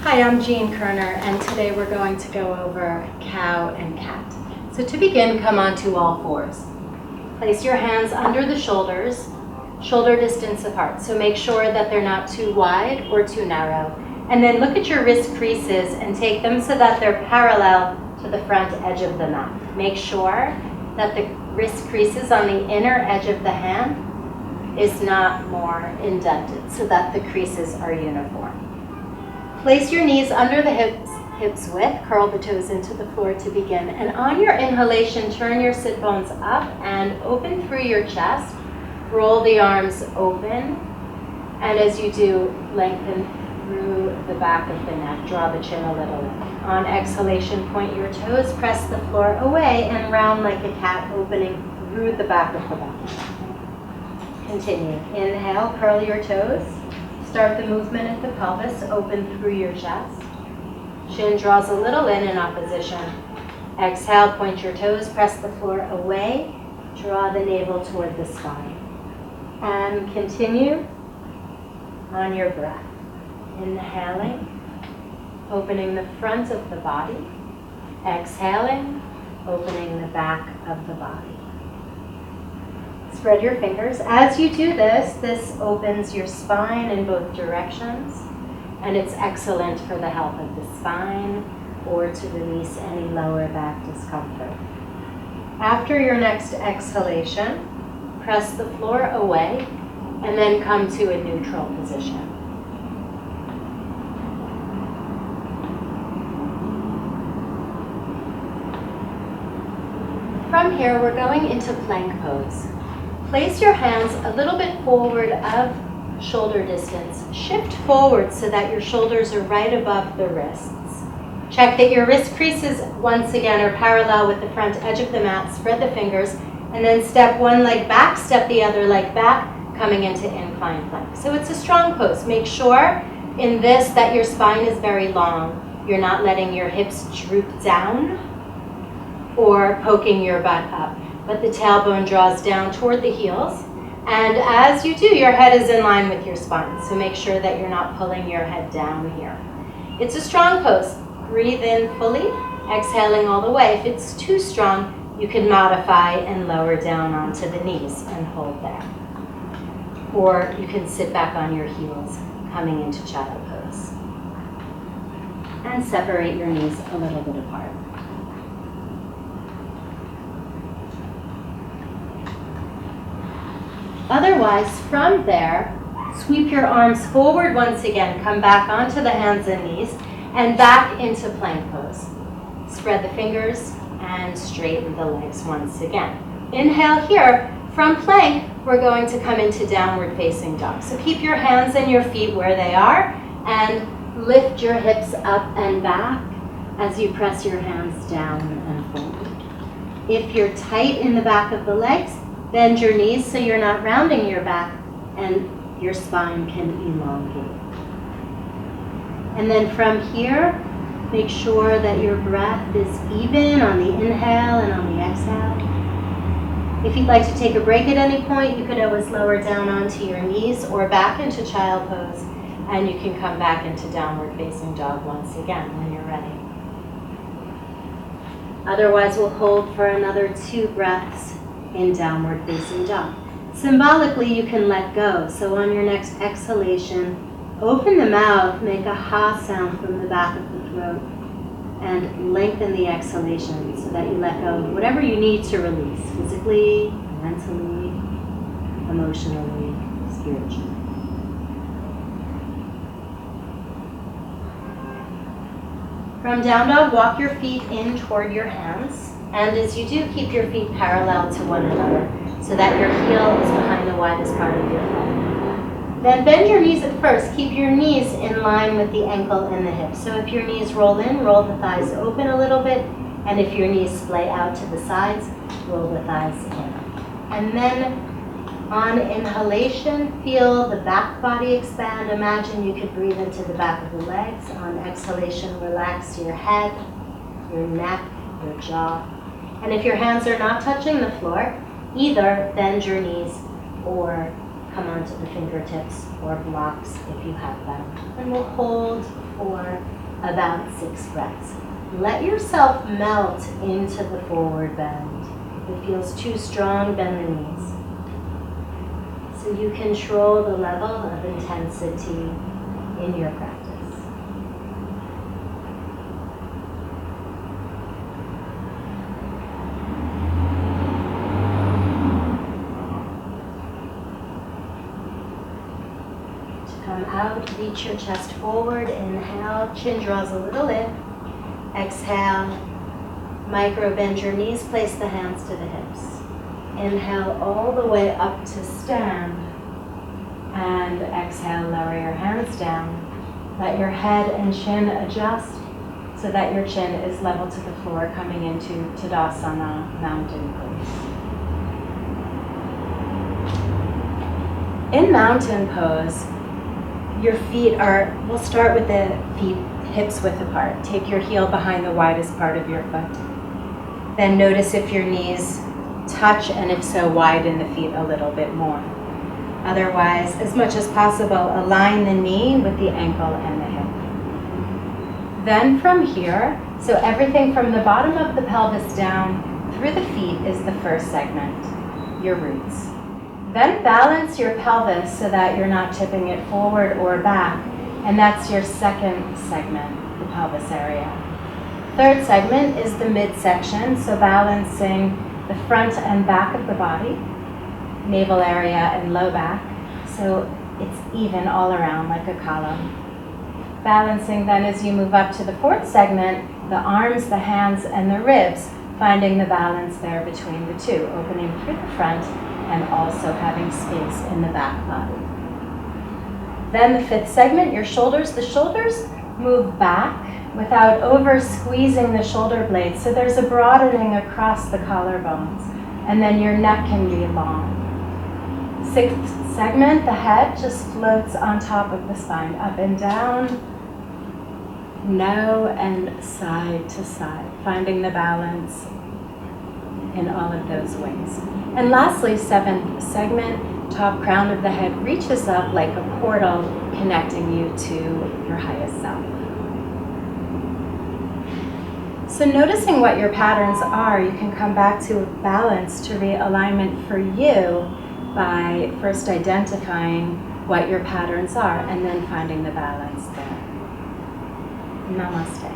Hi, I'm Jean Kerner, and today we're going to go over cow and cat. So to begin, come onto all fours. Place your hands under the shoulders, shoulder distance apart. So make sure that they're not too wide or too narrow. And then look at your wrist creases and take them so that they're parallel to the front edge of the mat. Make sure that the wrist creases on the inner edge of the hand is not more indented so that the creases are uniform. Place your knees under the hips width, curl the toes into the floor to begin. And on your inhalation, turn your sit bones up and open through your chest. Roll the arms open. And as you do, lengthen through the back of the neck. Draw the chin a little in. On exhalation, point your toes, press the floor away, and round like a cat, opening through the back of the body. Continue. Inhale, curl your toes. Start the movement at the pelvis, open through your chest. Chin draws a little in opposition. Exhale, point your toes, press the floor away, draw the navel toward the spine. And continue on your breath. Inhaling, opening the front of the body. Exhaling, opening the back of the body. Spread your fingers. As you do this, this opens your spine in both directions, and it's excellent for the health of the spine or to release any lower back discomfort. After your next exhalation, press the floor away and then come to a neutral position. From here, we're going into plank pose. Place your hands a little bit forward of shoulder distance. Shift forward so that your shoulders are right above the wrists. Check that your wrist creases once again are parallel with the front edge of the mat. Spread the fingers and then step one leg back, step the other leg back, coming into inclined plank. So it's a strong pose. Make sure in this that your spine is very long. You're not letting your hips droop down or poking your butt up. But the tailbone draws down toward the heels. And as you do, your head is in line with your spine. So make sure that you're not pulling your head down here. It's a strong pose. Breathe in fully, exhaling all the way. If it's too strong, you can modify and lower down onto the knees and hold there. Or you can sit back on your heels, coming into child pose. And separate your knees a little bit apart. Otherwise, from there, sweep your arms forward once again. Come back onto the hands and knees and back into plank pose. Spread the fingers and straighten the legs once again. Inhale here. From plank, we're going to come into downward facing dog. So keep your hands and your feet where they are and lift your hips up and back as you press your hands down and forward. If you're tight in the back of the legs, bend your knees so you're not rounding your back and your spine can elongate. And then from here, make sure that your breath is even on the inhale and on the exhale. If you'd like to take a break at any point, you could always lower down onto your knees or back into child pose, and you can come back into downward facing dog once again when you're ready. Otherwise, we'll hold for another 2 breaths in downward facing dog. Symbolically, you can let go. So on your next exhalation, open the mouth, make a ha sound from the back of the throat, and lengthen the exhalation so that you let go of whatever you need to release, physically, mentally, emotionally, spiritually. From down dog, walk your feet in toward your hands. And as you do, keep your feet parallel to one another so that your heel is behind the widest part of your foot. Then bend your knees at first. Keep your knees in line with the ankle and the hip. So if your knees roll in, roll the thighs open a little bit. And if your knees splay out to the sides, roll the thighs in. And then on inhalation, feel the back body expand. Imagine you could breathe into the back of the legs. On exhalation, relax your head, your neck, your jaw. And if your hands are not touching the floor, either bend your knees or come onto the fingertips or blocks if you have them. And we'll hold for about 6 breaths. Let yourself melt into the forward bend. If it feels too strong, bend the knees. So you control the level of intensity in your practice. Come out, reach your chest forward, inhale, chin draws a little in. Exhale, micro bend your knees, place the hands to the hips. Inhale all the way up to stand. And exhale, lower your hands down. Let your head and chin adjust so that your chin is level to the floor, coming into Tadasana, mountain pose. In mountain pose, your feet we'll start with the feet hips width apart. Take your heel behind the widest part of your foot. Then notice if your knees touch, and if so, widen the feet a little bit more. Otherwise, as much as possible, align the knee with the ankle and the hip. Then from here, so everything from the bottom of the pelvis down through the feet is the first segment, your roots. Then balance your pelvis so that you're not tipping it forward or back, and that's your second segment, the pelvis area. Third segment is the midsection, so balancing the front and back of the body, navel area and low back, so it's even all around like a column. Balancing then as you move up to the fourth segment, the arms, the hands, and the ribs, finding the balance there between the two, opening through the front and also having space in the back body. Then the fifth segment, your shoulders. The shoulders move back without over squeezing the shoulder blades, so there's a broadening across the collarbones, and then your neck can be long. Sixth segment, the head just floats on top of the spine, up and down, no and side to side, finding the balance in all of those ways. And lastly, seventh segment, top crown of the head reaches up like a portal, connecting you to your highest self. So noticing what your patterns are, you can come back to balance, to realignment for you by first identifying what your patterns are and then finding the balance there. Namaste.